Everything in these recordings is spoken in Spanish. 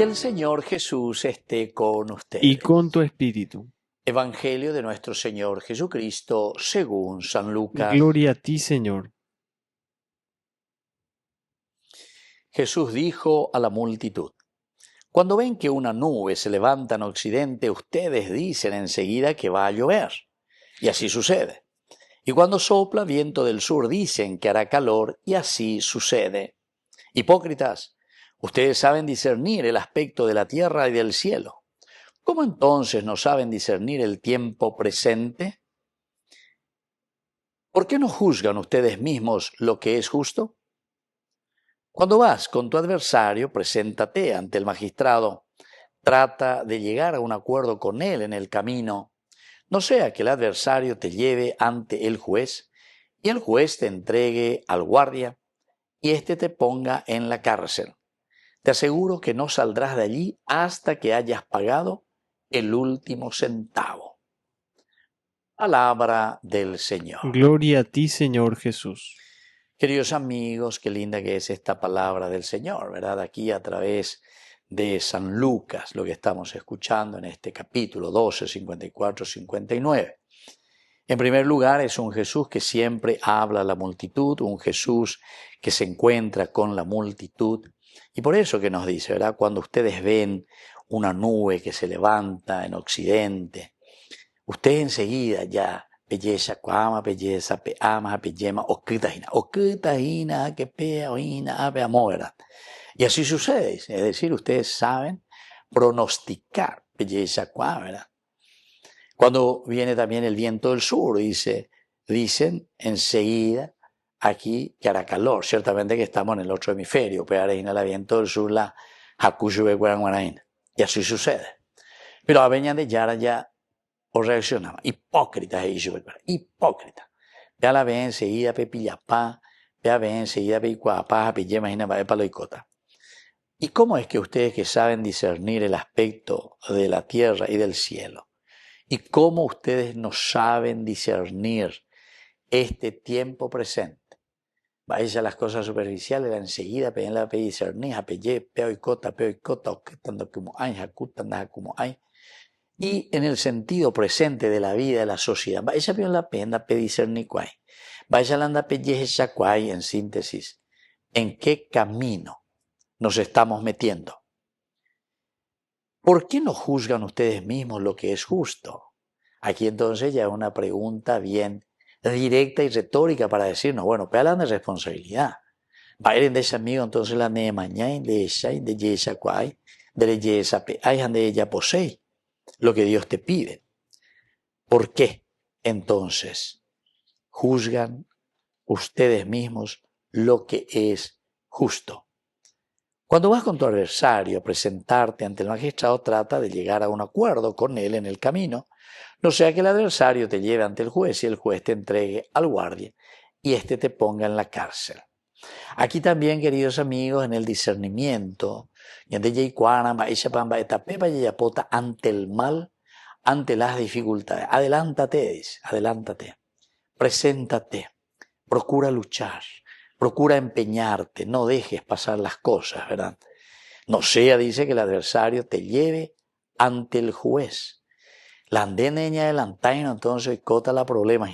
Que el Señor Jesús esté con ustedes. Y con tu espíritu. Evangelio de nuestro Señor Jesucristo según San Lucas. Gloria a ti, Señor. Jesús dijo a la multitud: cuando ven que una nube se levanta en occidente, ustedes dicen enseguida que va a llover. Y así sucede. Y cuando sopla viento del sur, dicen que hará calor, y así sucede. Hipócritas, ustedes saben discernir el aspecto de la tierra y del cielo. ¿Cómo entonces no saben discernir el tiempo presente? ¿Por qué no juzgan ustedes mismos lo que es justo? Cuando vas con tu adversario, preséntate ante el magistrado. Trata de llegar a un acuerdo con él en el camino. No sea que el adversario te lleve ante el juez y el juez te entregue al guardia y éste te ponga en la cárcel. Te aseguro que no saldrás de allí hasta que hayas pagado el último centavo. Palabra del Señor. Gloria a ti, Señor Jesús. Queridos amigos, qué linda que es esta palabra del Señor, ¿verdad? Aquí a través de San Lucas, lo que estamos escuchando en este capítulo 12, 54, 59. En primer lugar, es un Jesús que siempre habla a la multitud, un Jesús que se encuentra con la multitud. Y por eso que nos dice, ¿verdad? Cuando ustedes ven una nube que se levanta en occidente, usted enseguida ya belleza, cuama, belleza, peama, peyema, okitahina, que pea, oina, ave, amor. Y así sucede, es decir, ustedes saben pronosticar belleza, cuama, ¿verdad? Cuando viene también el viento del sur, dicen enseguida aquí que hará calor. Ciertamente que estamos en el otro hemisferio, pero ahora el viento del sur, la hakushu guaraguaraína. Y así sucede. Pero a veña de yara ya o reaccionaba. Hipócritas, hipócrita. Ve a la vez enseguida pepillapá, ve a ver enseguida pecuapá, pillema y navae paloicota. ¿Y cómo es que ustedes que saben discernir el aspecto de la tierra y del cielo, y cómo ustedes no saben discernir este tiempo presente? Vais a las cosas superficiales, enseguida peen la discernir, apelle, peoicota, octando como hay, jacutanda como hay. Y en el sentido presente de la vida de la sociedad, vais a ver la pena discernir cuál. Vais a la pelleja cuál, en síntesis, en qué camino nos estamos metiendo. ¿Por qué no juzgan ustedes mismos lo que es justo? Aquí entonces ya es una pregunta bien directa y retórica para decirnos, bueno, pero hablan de responsabilidad. Bailen de ese amigo, entonces la ne mañana, de esa, de yesa cuay, de yesa pe, hay de ella posee lo que Dios te pide. ¿Por qué entonces juzgan ustedes mismos lo que es justo? Cuando vas con tu adversario a presentarte ante el magistrado, trata de llegar a un acuerdo con él en el camino, no sea que el adversario te lleve ante el juez y el juez te entregue al guardia y éste te ponga en la cárcel. Aquí también, queridos amigos, en el discernimiento, ante el mal, ante las dificultades. Adelántate, dice, adelántate, preséntate, procura luchar. Procura empeñarte, no dejes pasar las cosas, ¿verdad? No sea, dice, que el adversario te lleve ante el juez. La andeneña adelantaino, entonces, cota la problema.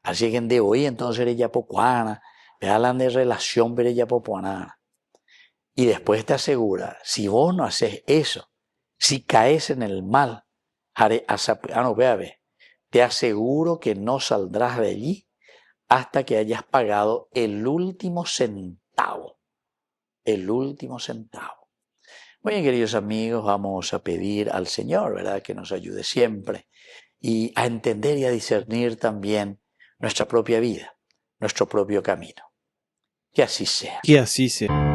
Así que de hoy, entonces, ella popuana, vea la de relación, pero ella popuana. Y después te asegura, si vos no haces eso, si caes en el mal, te aseguro que no saldrás de allí hasta que hayas pagado el último centavo. El último centavo. Muy bien, queridos amigos, vamos a pedir al Señor, ¿verdad?, que nos ayude siempre y a entender y a discernir también nuestra propia vida, nuestro propio camino. Que así sea. Que así sea.